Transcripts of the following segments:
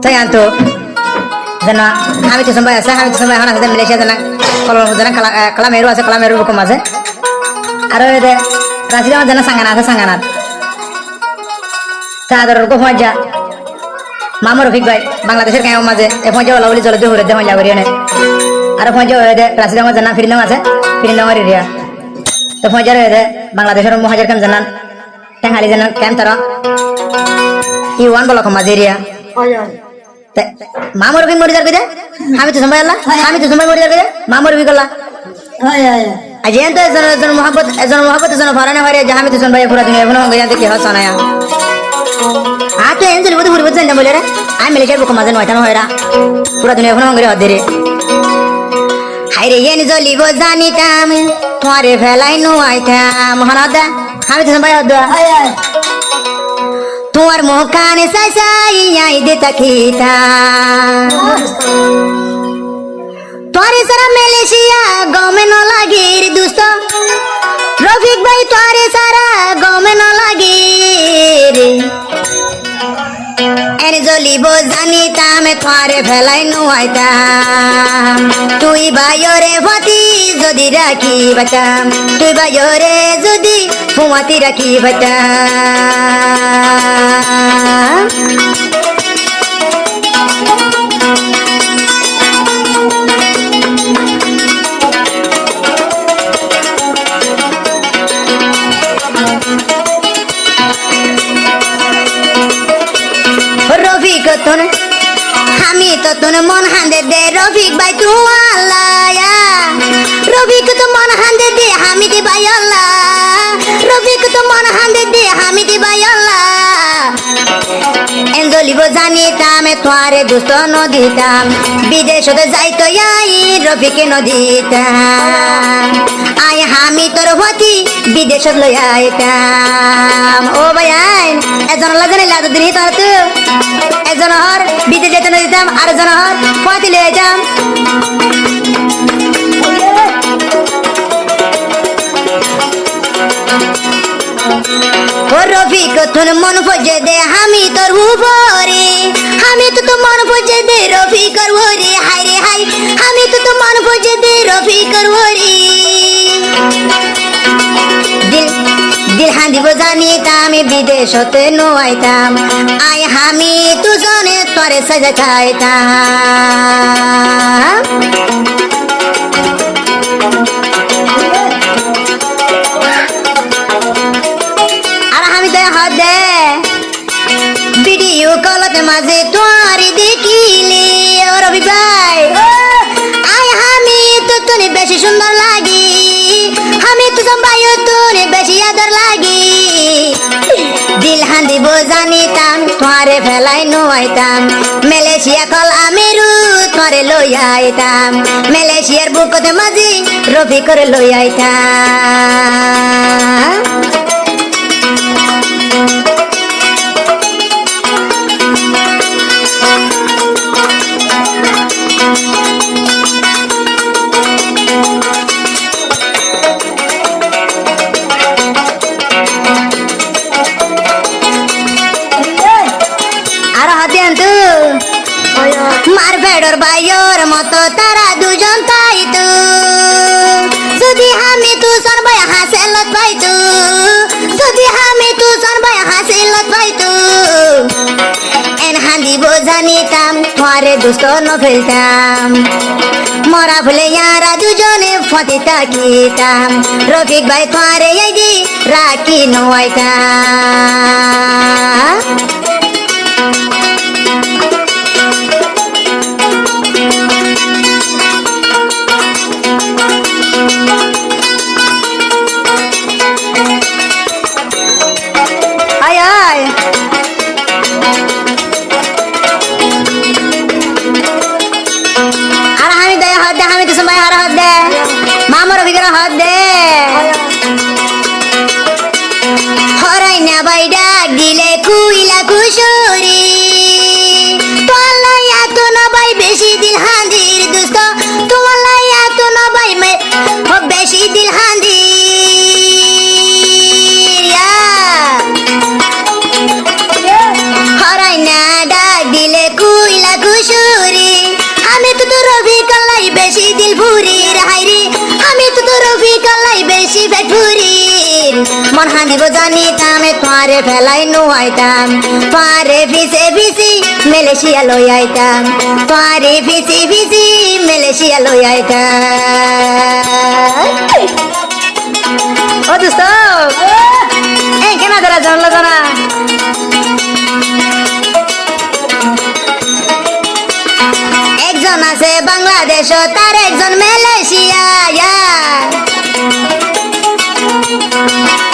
তাই আনতো জানা আমি তো সময় আছে আমি তো সময় এখন আছে মালয়েশিয়া জানা কলম জানা কালা মেরু আছে কালা মেরু রকম আছে আর এতে রাশিদ আমার জানা সাঙ্গানাত তাদের গোফাজা মামুর রফিক ভাই বাংলাদেশের গাঁয়ের মাঝে এ ফজা ওলা বলি চলে দুহুরে দেহ যাবরি এনে আর ফজা হয়ে রাশিদ আমার জানা ফিরিনাম আছে ফিরিনাম এরিয়া তো ফজা হয়ে বাংলাদেশের মহাজার কাম জানান টেঙ্গালি জানান কেন তারা ইউয়ান বলা মাঝে এরিয়া মামুর রফিক মরি যার কইদে আমি তো সময় আল্লাহ আমি তো সময় মরি যার কইদে মামুর রফিক আল্লাহ আজ এত এজন মোহাম্মদ এজন ফারানা ভারে জাহামি তো ভাই পুরা দুনিয়া কোনো গয়াতে কি হসানায়া आ तो एंजल बुध बुध बजन बोले रे आ मिले बुक मजन होता न होरा पूरा दुनिया फोन मंगरे हदे रे हाय रे ये निजली बो जानी काम तुम्हारे फैलाई नु आइता महानादा हामी तो भाई हदवा तुम्हार मुह काने साई आई दे तकीता तुम्हारे सारा मलेशिया गांव में न लागे रे दोस्त रफीक भाई तुम्हारे सारा गांव में न लागे रे এনে জ্বলিব জানিতাম তোমারে ফেলাই নুয়াইতাম তুই বাইরে ভতি যদি রাখি বাতাম তুই বাইরে যদি ফুমাতি রাখি বাতাম রফিক তোন আমি তো তোন মন হান্দে দে রফিক ভাই তু আল্লাহ রফিক তো মন হান্দে দে আমি দি ভাই আল্লাহ রফিক তো মন হান্দে দে আমি দি ভাই আল্লাহ এনজলিব জানিতাম তোয়ারে দুষ্ট নদিতাম বিদেশতে যাইতো আই রফিকে নদিতাম আই আমি তোর ভতি বিদেশত লই আইতাম ও ভাই আইন এজন লাগনে লাদ দিনি তোর তো এজন হর বিদেশ যেতে নদিতাম আর এজন হর ভতি লই আইতাম ও রফিক তোর মন ফজে দে আমি তোর উপরে আমি তো মন ফজে দে রফিকর ওরে হাই রে হাই আমি তো মন ফজে দে রফিকর ওরে দিল হান্দিব জানিতাম বিদেশতে নুয়াইতাম আই আমি দুজনে তোরে সাজা খাইতাম ভিডিও কলতে মাঝে তোয়ারি দেখিলে ও রবি ভাই আই আমি তো তোনে বেশি সুন্দর লাগি আমি তো সম্ভাই তোনে বেশি আদর লাগি দিল হান্দিব জানিতাম তোরে ফেলাই নুয়াইতাম মালয়েশিয়া কল আমেরু তোরে লই আইতাম মালয়েশিয়ার বুকতে মাঝে রফি করে লই আইতাম মার বেড়র বাইর মতো তারা দুজন তাই তো যদি আমি তু সরবাই হাসেলত পাইতো যদি আমি তু সরবাই হাসেলত পাইতো এন হান্দিব জানিতাম তোরে দুষ্ট ন ফেলতাম মরা ফুলে ইয়ারা দুজনে ফতে তাকিতাম রফিক ভাই তোরে এই দি রাখি নইতাম মামুর রফিকের হাত দে হরাই না ভাই ডাক দিলে কুইলা গলাই বেশি বেঠুরির মন হাঁদিব জানিতাম তোরে ফেলাই নুয়াইতাম তোরে ভিসে ভিসি মালয়েশিয়া লই আইতাম তোরে ভিসি ভিসি মালয়েশিয়া লই আইতাম ও দোস্ত এই কেন ধরা জানলো জানা একজন আছে বাংলাদেশ তার একজন মালয়েশিয়া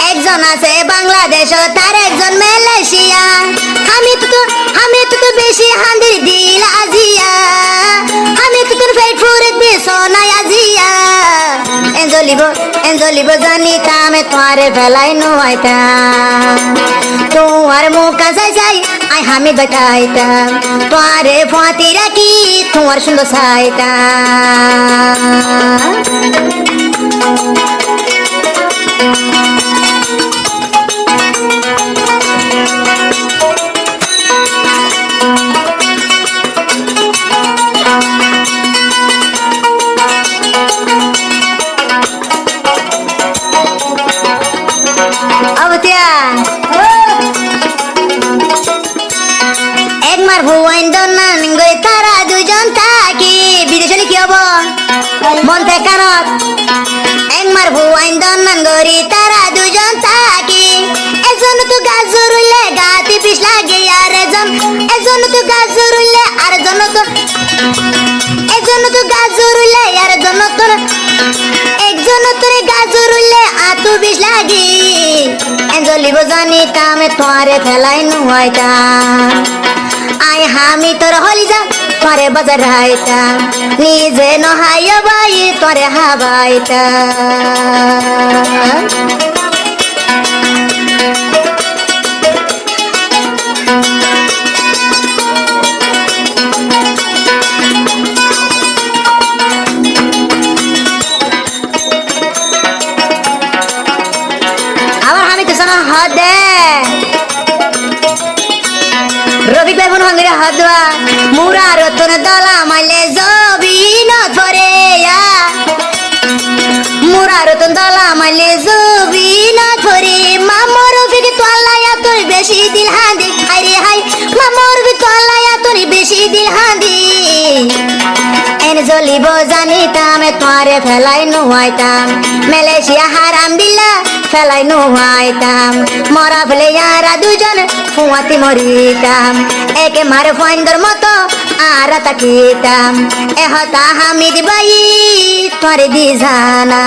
একজন আছে বাংলাদেশ তার একজন মালয়েশিয়া আমি তো বেশি হান্দির দিল আজিয়া আমি তো তোর পেট ফুরে দিস নাই আজিয়া এঞ্জলিব জানিতাম তোরে ফেলাই নুয়াইতাম তোমার মুখ যাই যাই আই আমি দেখাইতাম তোরে ফাঁতি রাখি তোমার সুন্দর চাইতাম একমার ভুয়াইন দন্নান গই তারা দুজন থাকি বিদেশে কি হব মন কানত একমার ভুয়াইন দন্নান গরি তারা দুজন থাকি এজন তো গাছ জরুলে গাতি পিছ লাগে আর এজন তো গাছ জরুলে আর এজন তো গাছ জরুলে আর একজন তোরে গাছ জরুলে আতু বিষ লাগি এঞ্জলিব জানিতাম তোরে ফেলাই নুয়াইতাম আই হামি তোর হলি যা তোরে বাজার হাইতাম নিজে নহাই বাই তোরে হাবাইতাম আবার হামি তো শোনা হদে রফিক ভাই মনে হঙ্গিরে হদবা মুরা রতন দলা মাইলে জবিন ধরে মুরা রতন দলা মাইলে জবিন ধরে মামর রফিক তোলায়া তোর বেশি দিল হাঁদি আরে হাই মামর রফিক তোলায়া তোর বেশি দিল হাঁদি এন জ্বলিব জানিতাম তোরে ফেলাই নুয়াইতাম মালয়েশিয়া হারাম দিলা ফেলাই নুয়াইতাম মরা ফেলে যারা দুজন ফুয়াতি মরিতাম একে মারে ফাইন্দর মতো আর তাকিতাম এহতা হামিদ বাই তোরে দি জানা